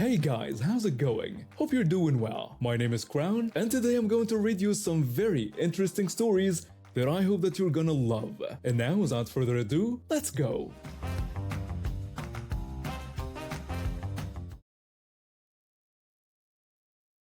Hey guys, how's it going? Hope you're doing well. My name is Crown, and today I'm going to read you some very interesting stories that I hope that you're gonna love. And now, without further ado, let's go!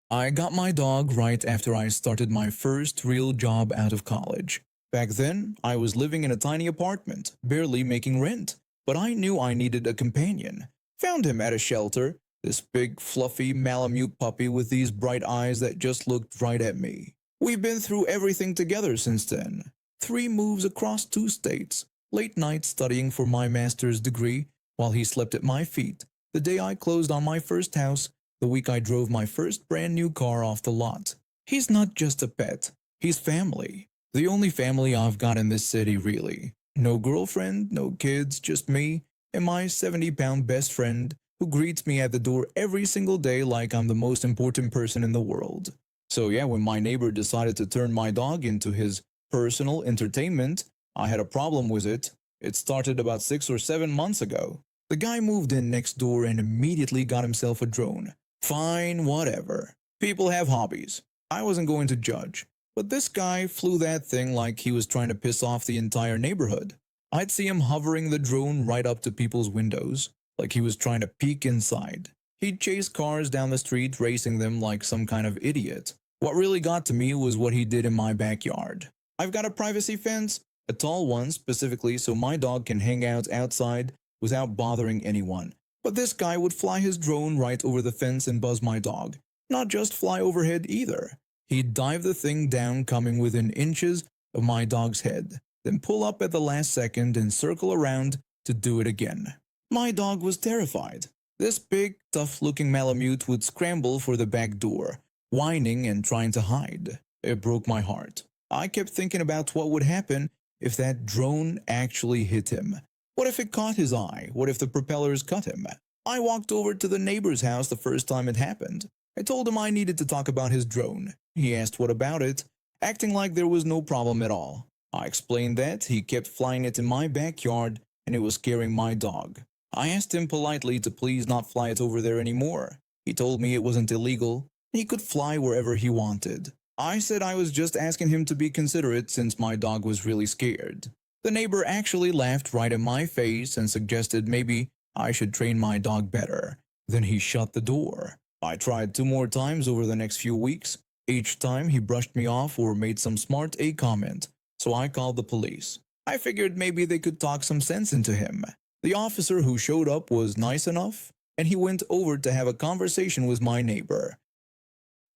I got my dog right after I started my first real job out of college. Back then, I was living in a tiny apartment, barely making rent, but I knew I needed a companion. Found him at a shelter, this big, fluffy Malamute puppy with these bright eyes that just looked right at me. We've been through everything together since then. 3 moves across 2 states, late nights studying for my master's degree while he slept at my feet, the day I closed on my first house, the week I drove my first brand new car off the lot. He's not just a pet, he's family. The only family I've got in this city, really. No girlfriend, no kids, just me and my 70-pound best friend who greets me at the door every single day like I'm the most important person in the world. So yeah, when my neighbor decided to turn my dog into his personal entertainment, I had a problem with it. It started about 6 or 7 months ago. The guy moved in next door and immediately got himself a drone. Fine, whatever. People have hobbies. I wasn't going to judge. But this guy flew that thing like he was trying to piss off the entire neighborhood. I'd see him hovering the drone right up to people's windows, like he was trying to peek inside. He'd chase cars down the street, racing them like some kind of idiot. What really got to me was what he did in my backyard. I've got a privacy fence, a tall one specifically so my dog can hang out outside without bothering anyone. But this guy would fly his drone right over the fence and buzz my dog. Not just fly overhead either. He'd dive the thing down coming within inches of my dog's head, then pull up at the last second and circle around to do it again. My dog was terrified. This big, tough-looking Malamute would scramble for the back door, whining and trying to hide. It broke my heart. I kept thinking about what would happen if that drone actually hit him. What if it caught his eye? What if the propellers cut him? I walked over to the neighbor's house the first time it happened. I told him I needed to talk about his drone. He asked what about it, acting like there was no problem at all. I explained that he kept flying it in my backyard and it was scaring my dog. I asked him politely to please not fly it over there anymore. He told me it wasn't illegal. He could fly wherever he wanted. I said I was just asking him to be considerate since my dog was really scared. The neighbor actually laughed right in my face and suggested maybe I should train my dog better. Then he shut the door. I tried 2 more times over the next few weeks. Each time he brushed me off or made some smart comment, so I called the police. I figured maybe they could talk some sense into him. The officer who showed up was nice enough, and he went over to have a conversation with my neighbor.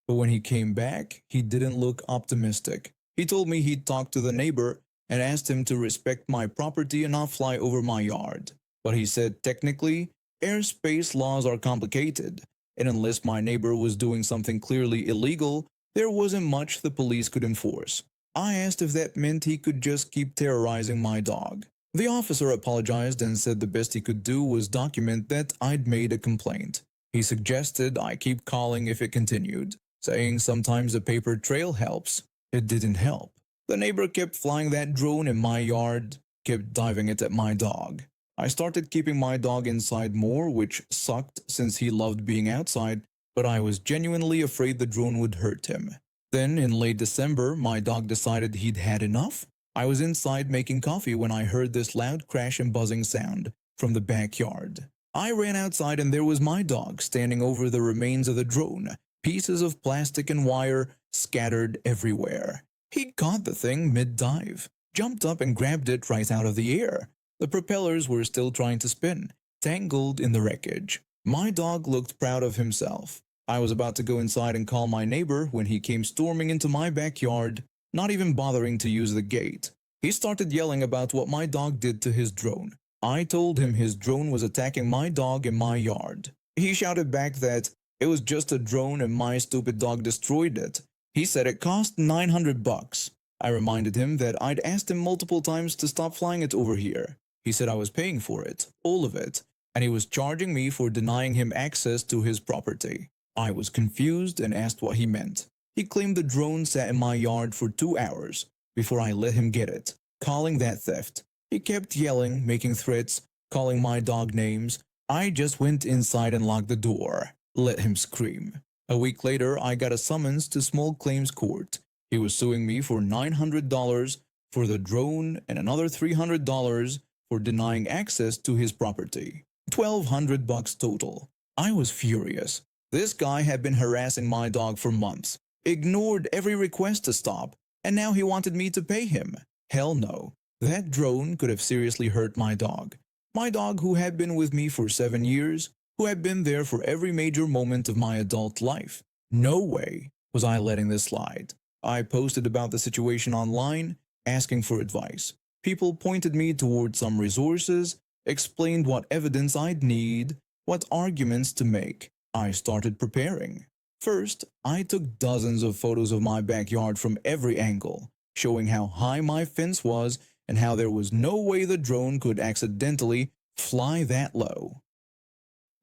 But when he came back, he didn't look optimistic. He told me he'd talked to the neighbor and asked him to respect my property and not fly over my yard. But he said technically, airspace laws are complicated, and unless my neighbor was doing something clearly illegal, there wasn't much the police could enforce. I asked if that meant he could just keep terrorizing my dog. The officer apologized and said the best he could do was document that I'd made a complaint. He suggested I keep calling if it continued, saying sometimes a paper trail helps. It didn't help. The neighbor kept flying that drone in my yard, kept diving it at my dog. I started keeping my dog inside more, which sucked since he loved being outside, but I was genuinely afraid the drone would hurt him. Then, in late December, my dog decided he'd had enough. I was inside making coffee when I heard this loud crash and buzzing sound from the backyard. I ran outside and there was my dog standing over the remains of the drone, pieces of plastic and wire scattered everywhere. He caught the thing mid-dive, jumped up and grabbed it right out of the air. The propellers were still trying to spin, tangled in the wreckage. My dog looked proud of himself. I was about to go inside and call my neighbor when he came storming into my backyard, not even bothering to use the gate. He started yelling about what my dog did to his drone. I told him his drone was attacking my dog in my yard. He shouted back that it was just a drone and my stupid dog destroyed it. He said it cost $900. I reminded him that I'd asked him multiple times to stop flying it over here. He said I was paying for it, all of it, and he was charging me for denying him access to his property. I was confused and asked what he meant. He claimed the drone sat in my yard for 2 hours before I let him get it, calling that theft. He kept yelling, making threats, calling my dog names. I just went inside and locked the door. Let him scream. A week later, I got a summons to small claims court. He was suing me for $900 for the drone and another $300 for denying access to his property. 1,200 bucks total. I was furious. This guy had been harassing my dog for months, ignored every request to stop, and now he wanted me to pay him. Hell no. That drone could have seriously hurt my dog. My dog who had been with me for 7 years, who had been there for every major moment of my adult life. No way was I letting this slide. I posted about the situation online, asking for advice. People pointed me toward some resources, explained what evidence I'd need, what arguments to make. I started preparing. First, I took dozens of photos of my backyard from every angle, showing how high my fence was and how there was no way the drone could accidentally fly that low.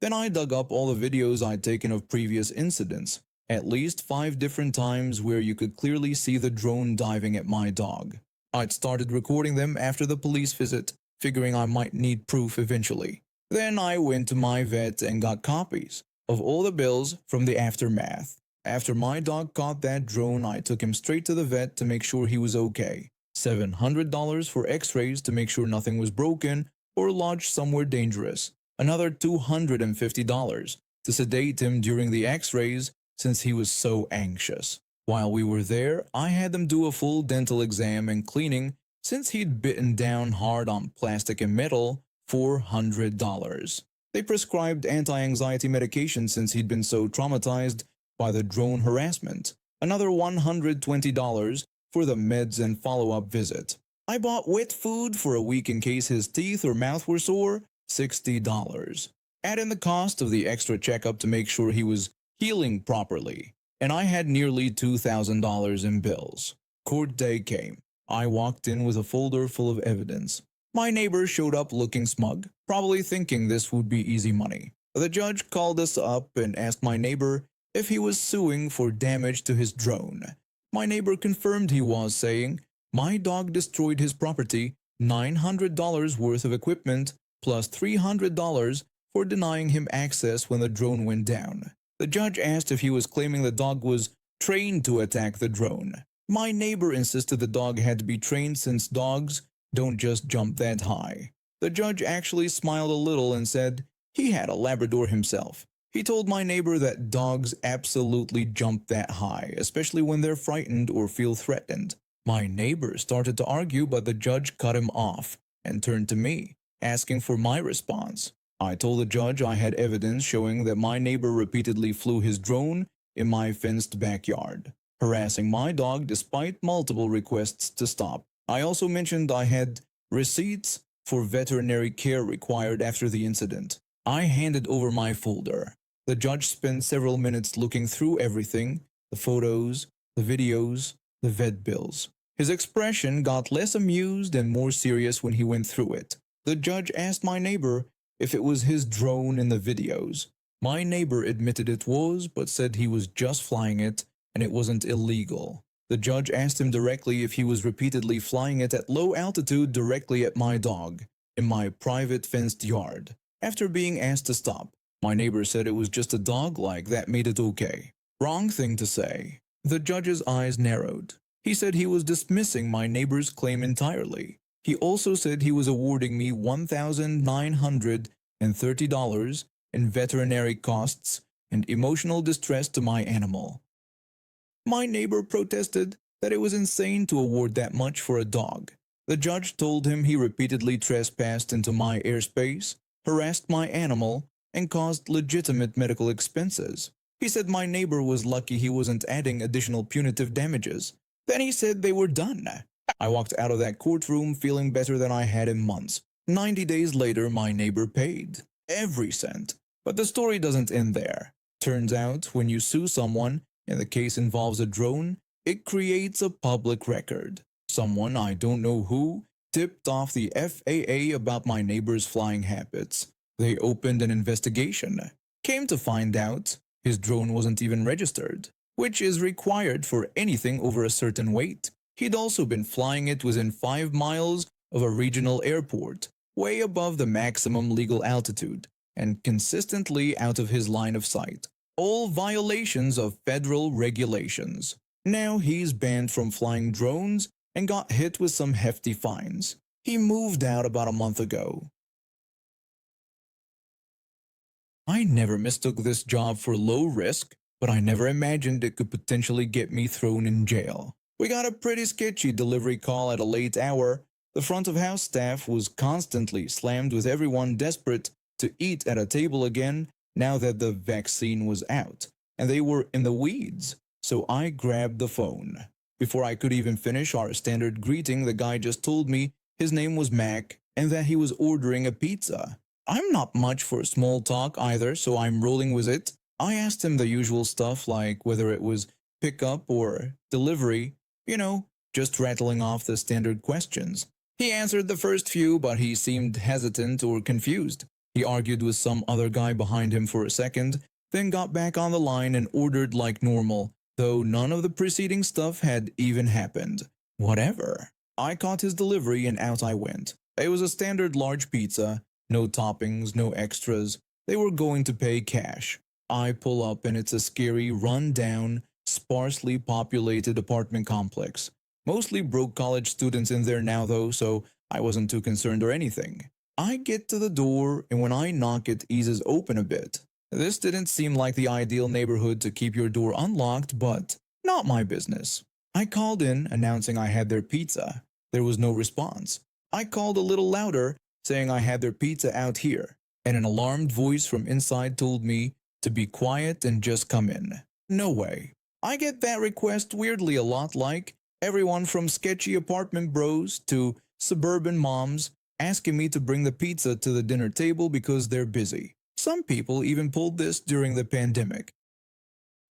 Then I dug up all the videos I'd taken of previous incidents, at least 5 different times where you could clearly see the drone diving at my dog. I'd started recording them after the police visit, figuring I might need proof eventually. Then I went to my vet and got copies of all the bills from the aftermath. After my dog caught that drone, I took him straight to the vet to make sure he was okay. $700 for x-rays to make sure nothing was broken or lodged somewhere dangerous. Another $250 to sedate him during the x-rays since he was so anxious. While we were there, I had them do a full dental exam and cleaning since he'd bitten down hard on plastic and metal. $400. They prescribed anti-anxiety medication since he'd been so traumatized by the drone harassment. Another $120 for the meds and follow-up visit. I bought wet food for a week in case his teeth or mouth were sore. $60. Add in the cost of the extra checkup to make sure he was healing properly, and I had nearly $2,000 in bills. Court day came. I walked in with a folder full of evidence. My neighbor showed up looking smug, probably thinking this would be easy money. The judge called us up and asked my neighbor if he was suing for damage to his drone. My neighbor confirmed he was, saying, "My dog destroyed his property, $900 worth of equipment, plus $300 for denying him access when the drone went down." The judge asked if he was claiming the dog was trained to attack the drone. My neighbor insisted the dog had to be trained since dogs don't just jump that high. The judge actually smiled a little and said he had a Labrador himself. He told my neighbor that dogs absolutely jump that high, especially when they're frightened or feel threatened. My neighbor started to argue, but the judge cut him off and turned to me, asking for my response. I told the judge I had evidence showing that my neighbor repeatedly flew his drone in my fenced backyard, harassing my dog despite multiple requests to stop. I also mentioned I had receipts for veterinary care required after the incident. I handed over my folder. The judge spent several minutes looking through everything, the photos, the videos, the vet bills. His expression got less amused and more serious when he went through it. The judge asked my neighbor if it was his drone in the videos. My neighbor admitted it was, but said he was just flying it and it wasn't illegal. The judge asked him directly if he was repeatedly flying it at low altitude directly at my dog, in my private fenced yard. After being asked to stop, my neighbor said it was just a dog, like that made it okay. Wrong thing to say. The judge's eyes narrowed. He said he was dismissing my neighbor's claim entirely. He also said he was awarding me $1,930 in veterinary costs and emotional distress to my animal. My neighbor protested that it was insane to award that much for a dog. The judge told him he repeatedly trespassed into my airspace, harassed my animal, and caused legitimate medical expenses. He said my neighbor was lucky he wasn't adding additional punitive damages. Then he said they were done. I walked out of that courtroom feeling better than I had in months. 90 days later, my neighbor paid. Every cent. But the story doesn't end there. Turns out, when you sue someone, and the case involves a drone, it creates a public record. Someone, I don't know who, tipped off the FAA about my neighbor's flying habits. They opened an investigation. Came to find out, his drone wasn't even registered, which is required for anything over a certain weight. He'd also been flying it within 5 miles of a regional airport, way above the maximum legal altitude, and consistently out of his line of sight. all violations of federal regulations. Now he's banned from flying drones and got hit with some hefty fines. He moved out about a month ago. I never mistook this job for low risk, but I never imagined it could potentially get me thrown in jail. We got a pretty sketchy delivery call at a late hour. The front of house staff was constantly slammed with everyone desperate to eat at a table again now that the vaccine was out, and they were in the weeds. So I grabbed the phone. Before I could even finish our standard greeting, the guy just told me his name was Mac and that he was ordering a pizza. I'm not much for small talk either, so I'm rolling with it. I asked him the usual stuff like whether it was pickup or delivery, just rattling off the standard questions. He answered the first few, but he seemed hesitant or confused. He argued with some other guy behind him for a second, then got back on the line and ordered like normal, though none of the preceding stuff had even happened. Whatever. I caught his delivery and out I went. It was a standard large pizza, no toppings, no extras. They were going to pay cash. I pull up and it's a scary, run-down, sparsely populated apartment complex. Mostly broke college students in there now though, so I wasn't too concerned or anything. I get to the door and when I knock it eases open a bit. This didn't seem like the ideal neighborhood to keep your door unlocked, but not my business. I called in announcing I had their pizza. There was no response. I called a little louder saying I had their pizza out here, and an alarmed voice from inside told me to be quiet and just come in. No way. I get that request weirdly a lot, like everyone from sketchy apartment bros to suburban moms asking me to bring the pizza to the dinner table because they're busy. Some people even pulled this during the pandemic.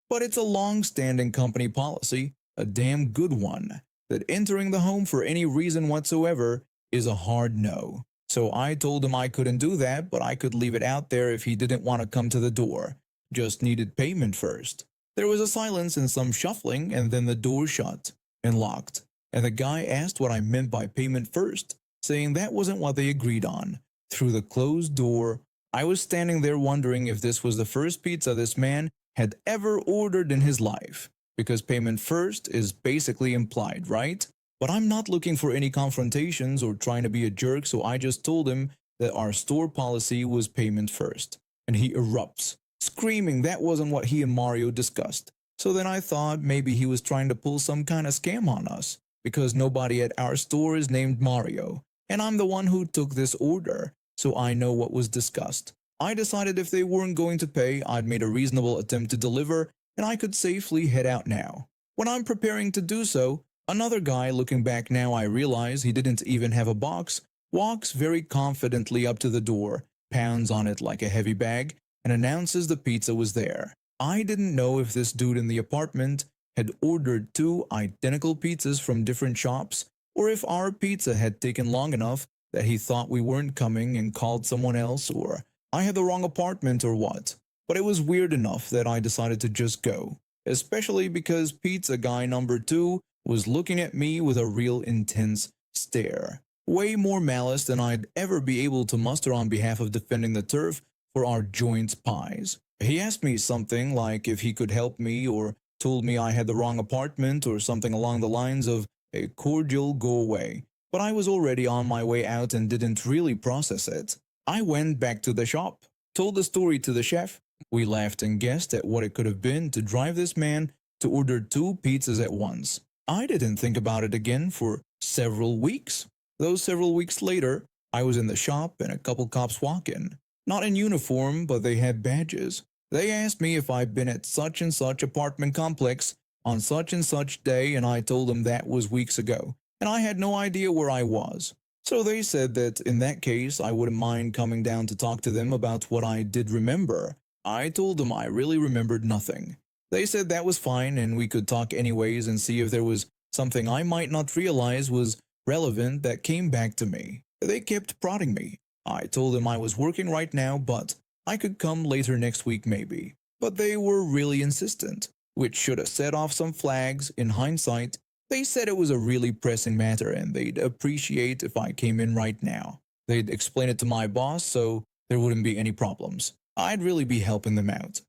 But it's a long-standing company policy, a damn good one, that entering the home for any reason whatsoever is a hard no. So I told him I couldn't do that, but I could leave it out there if he didn't want to come to the door. Just needed payment first. There was a silence and some shuffling, and then the door shut and locked. And the guy asked what I meant by payment first, saying that wasn't what they agreed on. Through the closed door, I was standing there wondering if this was the first pizza this man had ever ordered in his life. Because payment first is basically implied, right? But I'm not looking for any confrontations or trying to be a jerk, so I just told him that our store policy was payment first. And he erupts, screaming that wasn't what he and Mario discussed. So then I thought maybe he was trying to pull some kind of scam on us, because nobody at our store is named Mario, and I'm the one who took this order, so I know what was discussed. I decided if they weren't going to pay, I'd made a reasonable attempt to deliver, and I could safely head out now. When I'm preparing to do so, another guy, looking back now I realize he didn't even have a box, walks very confidently up to the door, pounds on it like a heavy bag, and announces the pizza was there. I didn't know if this dude in the apartment had ordered two identical pizzas from different shops, or if our pizza had taken long enough that he thought we weren't coming and called someone else, or I had the wrong apartment or what. But it was weird enough that I decided to just go, especially because pizza guy number 2 was looking at me with a real intense stare. Way more malice than I'd ever be able to muster on behalf of defending the turf for our joint pies. He asked me something like if he could help me, or told me I had the wrong apartment or something along the lines of a cordial go away. But I was already on my way out and didn't really process it. I went back to the shop, told the story to the chef. We laughed and guessed at what it could have been to drive this man to order 2 pizzas at once. I didn't think about it again for several weeks. Those several weeks later, I was in the shop and a couple cops walk in. Not in uniform, but they had badges. They asked me if I'd been at such and such apartment complex on such and such day, and I told them that was weeks ago, and I had no idea where I was. So they said that in that case, I wouldn't mind coming down to talk to them about what I did remember. I told them I really remembered nothing. They said that was fine and we could talk anyways and see if there was something I might not realize was relevant that came back to me. They kept prodding me. I told them I was working right now, but I could come later next week maybe. But they were really insistent, which should have set off some flags. In hindsight, they said it was a really pressing matter and they'd appreciate if I came in right now. They'd explain it to my boss so there wouldn't be any problems. I'd really be helping them out.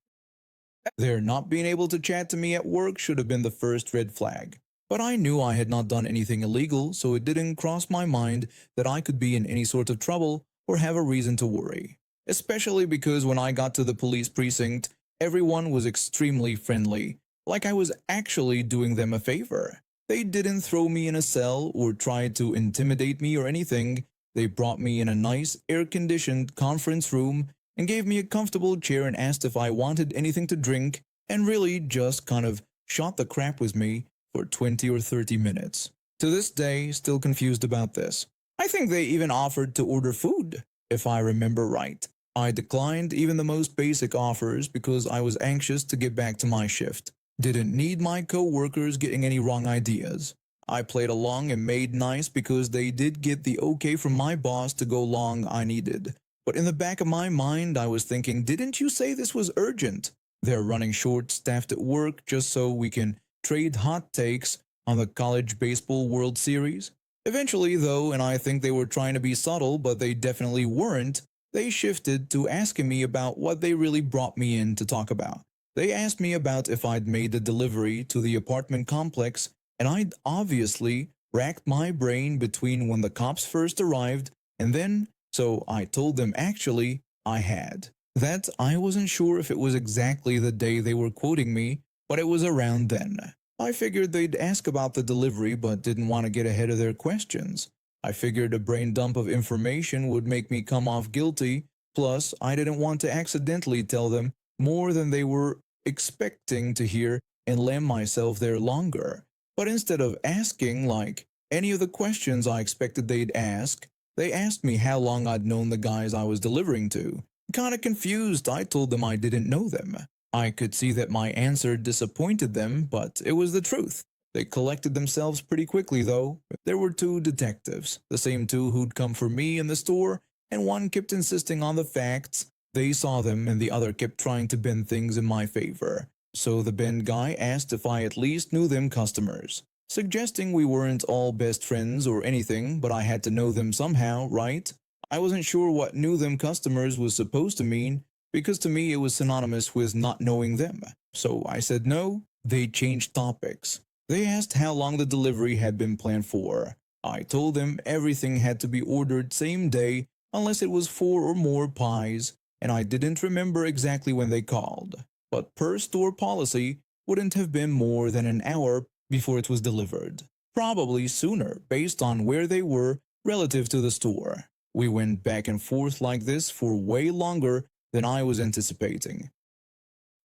Their not being able to chat to me at work should have been the first red flag. But I knew I had not done anything illegal, so it didn't cross my mind that I could be in any sort of trouble or have a reason to worry. Especially because when I got to the police precinct, everyone was extremely friendly, like I was actually doing them a favor. They didn't throw me in a cell or try to intimidate me or anything. They brought me in a nice, air-conditioned conference room and gave me a comfortable chair and asked if I wanted anything to drink and really just kind of shot the crap with me for 20 or 30 minutes. To this day, still confused about this. I think they even offered to order food, if I remember right. I declined even the most basic offers because I was anxious to get back to my shift. Didn't need my co-workers getting any wrong ideas. I played along and made nice because they did get the okay from my boss to go long I needed. But in the back of my mind, I was thinking, didn't you say this was urgent? They're running short-staffed at work just so we can trade hot takes on the college baseball World Series. Eventually, though, and I think they were trying to be subtle, but they definitely weren't, they shifted to asking me about what they really brought me in to talk about. They asked me about if I'd made the delivery to the apartment complex, and I'd obviously racked my brain between when the cops first arrived and then, so I told them actually I had. That I wasn't sure if it was exactly the day they were quoting me, but it was around then. I figured they'd ask about the delivery but didn't want to get ahead of their questions. I figured a brain dump of information would make me come off guilty, plus I didn't want to accidentally tell them more than they were expecting to hear and lamb myself there longer. But instead of asking, like, any of the questions I expected they'd ask, they asked me how long I'd known the guys I was delivering to. Kinda confused, I told them I didn't know them. I could see that my answer disappointed them, but it was the truth. They collected themselves pretty quickly, though. There were two detectives, the same two who'd come for me in the store, and one kept insisting on the facts. They saw them, and the other kept trying to bend things in my favor. So the bend guy asked if I at least knew them customers, suggesting we weren't all best friends or anything, but I had to know them somehow, right? I wasn't sure what knew them customers was supposed to mean, because to me it was synonymous with not knowing them. So I said no. They changed topics. They asked how long the delivery had been planned for. I told them everything had to be ordered same day unless it was 4 or more pies, and I didn't remember exactly when they called. But per store policy, wouldn't have been more than an hour before it was delivered. Probably sooner, based on where they were relative to the store. We went back and forth like this for way longer than I was anticipating.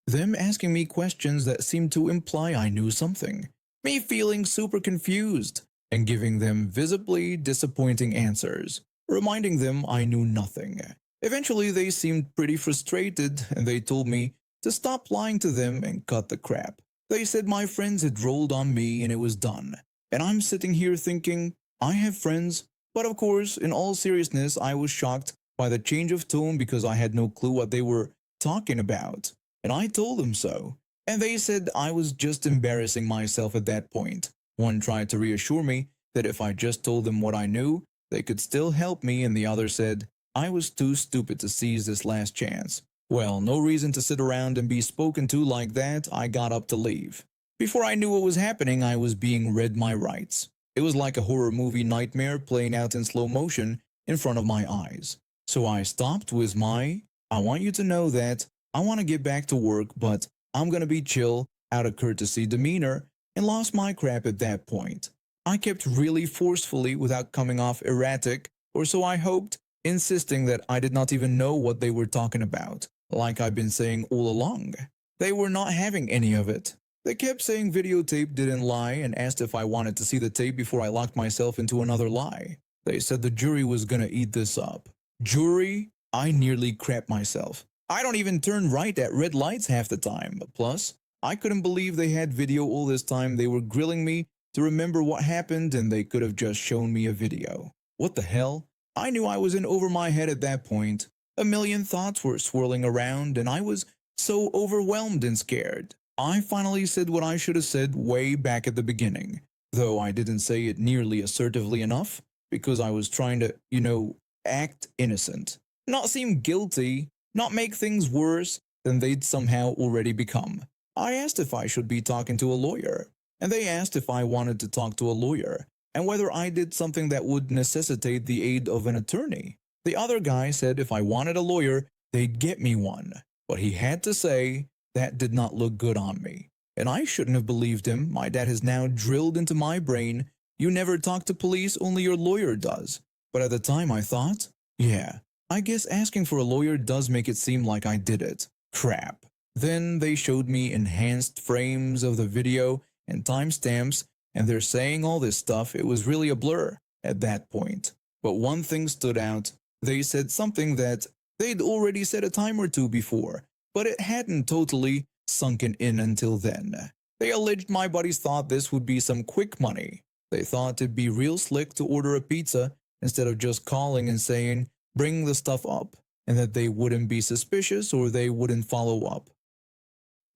Them asking me questions that seemed to imply I knew something. Me feeling super confused and giving them visibly disappointing answers, reminding them I knew nothing. Eventually they seemed pretty frustrated and they told me to stop lying to them and cut the crap. They said my friends had rolled on me and it was done. And I'm sitting here thinking, I have friends. But of course, in all seriousness, I was shocked by the change of tone because I had no clue what they were talking about. And I told them so. And they said I was just embarrassing myself at that point. One tried to reassure me that if I just told them what I knew, they could still help me, and the other said I was too stupid to seize this last chance. Well, no reason to sit around and be spoken to like that. I got up to leave. Before I knew what was happening, I was being read my rights. It was like a horror movie nightmare playing out in slow motion in front of my eyes. So I stopped with my, I want you to know that I want to get back to work, but I'm gonna be chill, out of courtesy demeanor, and lost my crap at that point. I kept really forcefully without coming off erratic, or so I hoped, insisting that I did not even know what they were talking about, like I've been saying all along. They were not having any of it. They kept saying videotape didn't lie and asked if I wanted to see the tape before I locked myself into another lie. They said the jury was gonna eat this up. Jury? I nearly crapped myself. I don't even turn right at red lights half the time. Plus, I couldn't believe they had video all this time. They were grilling me to remember what happened and they could have just shown me a video. What the hell? I knew I was in over my head at that point. A million thoughts were swirling around and I was so overwhelmed and scared. I finally said what I should have said way back at the beginning, though I didn't say it nearly assertively enough because I was trying to, act innocent. Not seem guilty, not make things worse, than they'd somehow already become. I asked if I should be talking to a lawyer, and they asked if I wanted to talk to a lawyer, and whether I did something that would necessitate the aid of an attorney. The other guy said if I wanted a lawyer, they'd get me one, but he had to say that did not look good on me. And I shouldn't have believed him. My dad has now drilled into my brain, you never talk to police, only your lawyer does. But at the time I thought, yeah, I guess asking for a lawyer does make it seem like I did it. Crap. Then they showed me enhanced frames of the video and timestamps, and they're saying all this stuff. It was really a blur at that point. But one thing stood out. They said something that they'd already said a time or two before, but it hadn't totally sunken in until then. They alleged my buddies thought this would be some quick money. They thought it'd be real slick to order a pizza instead of just calling and saying, bring the stuff up, and that they wouldn't be suspicious or they wouldn't follow up.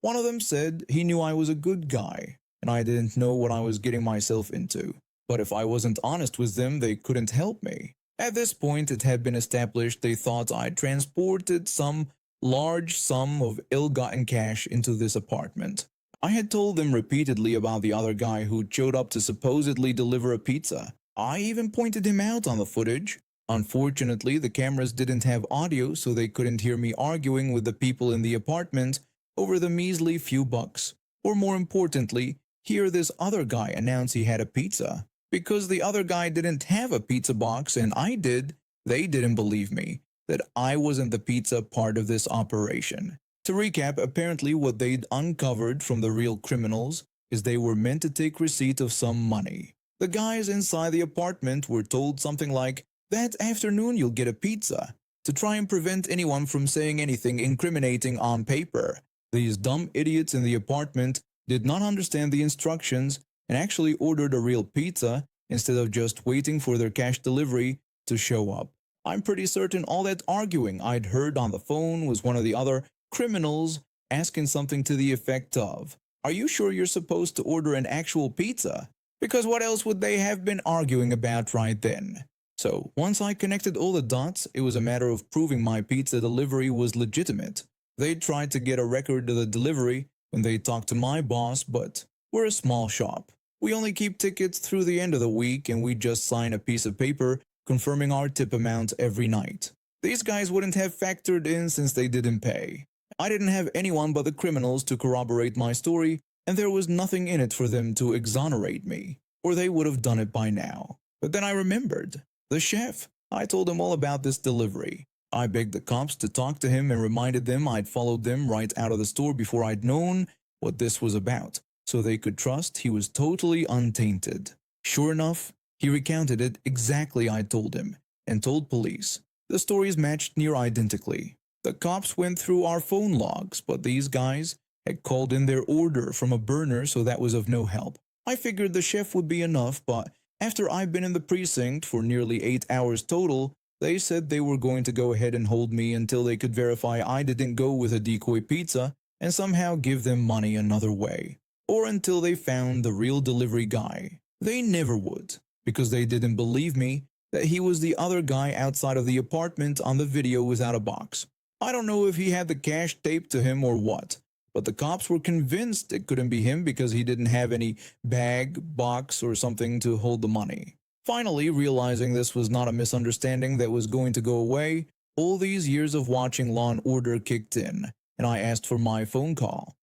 One of them said he knew I was a good guy, and I didn't know what I was getting myself into. But if I wasn't honest with them, they couldn't help me. At this point, it had been established they thought I'd transported some large sum of ill-gotten cash into this apartment. I had told them repeatedly about the other guy who showed up to supposedly deliver a pizza. I even pointed him out on the footage. Unfortunately, the cameras didn't have audio, so they couldn't hear me arguing with the people in the apartment over the measly few bucks. Or more importantly, hear this other guy announce he had a pizza. Because the other guy didn't have a pizza box and I did, they didn't believe me that I wasn't the pizza part of this operation. To recap, apparently what they'd uncovered from the real criminals is they were meant to take receipt of some money. The guys inside the apartment were told something like, that afternoon you'll get a pizza, to try and prevent anyone from saying anything incriminating on paper. These dumb idiots in the apartment did not understand the instructions and actually ordered a real pizza instead of just waiting for their cash delivery to show up. I'm pretty certain all that arguing I'd heard on the phone was one of the other criminals asking something to the effect of, are you sure you're supposed to order an actual pizza? Because what else would they have been arguing about right then? So once I connected all the dots, it was a matter of proving my pizza delivery was legitimate. They tried to get a record of the delivery when they talked to my boss, but we're a small shop. We only keep tickets through the end of the week, and we just sign a piece of paper confirming our tip amount every night. These guys wouldn't have factored in since they didn't pay. I didn't have anyone but the criminals to corroborate my story, and there was nothing in it for them to exonerate me, or they would have done it by now. But then I remembered. The chef. I told him all about this delivery. I begged the cops to talk to him and reminded them I'd followed them right out of the store before I'd known what this was about, so they could trust he was totally untainted. Sure enough, he recounted it exactly I told him, and told police. The stories matched near identically. The cops went through our phone logs, but these guys had called in their order from a burner, so that was of no help. I figured the chef would be enough, but after I've been in the precinct for nearly 8 hours total, they said they were going to go ahead and hold me until they could verify I didn't go with a decoy pizza and somehow give them money another way. Or until they found the real delivery guy. They never would, because they didn't believe me that he was the other guy outside of the apartment on the video without a box. I don't know if he had the cash taped to him or what, but the cops were convinced it couldn't be him because he didn't have any bag, box, or something to hold the money. Finally, realizing this was not a misunderstanding that was going to go away, all these years of watching Law & Order kicked in, and I asked for my phone call.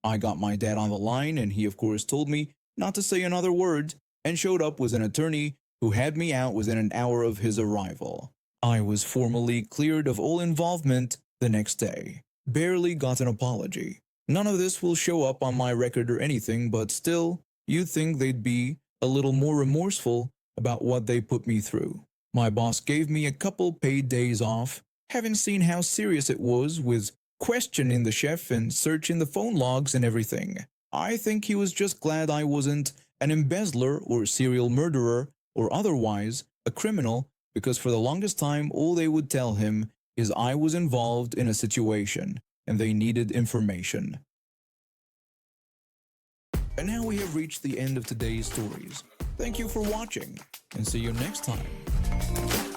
I got my dad on the line, and he of course told me not to say another word, and showed up with an attorney who had me out within an hour of his arrival. I was formally cleared of all involvement the next day. Barely got an apology. None of this will show up on my record or anything, but still, you'd think they'd be a little more remorseful about what they put me through. My boss gave me a couple paid days off, having seen how serious it was with questioning the chef and searching the phone logs and everything. I think he was just glad I wasn't an embezzler or serial murderer or otherwise a criminal, because for the longest time all they would tell him is I was involved in a situation and they needed information. And now we have reached the end of today's stories. Thank you for watching, and see you next time.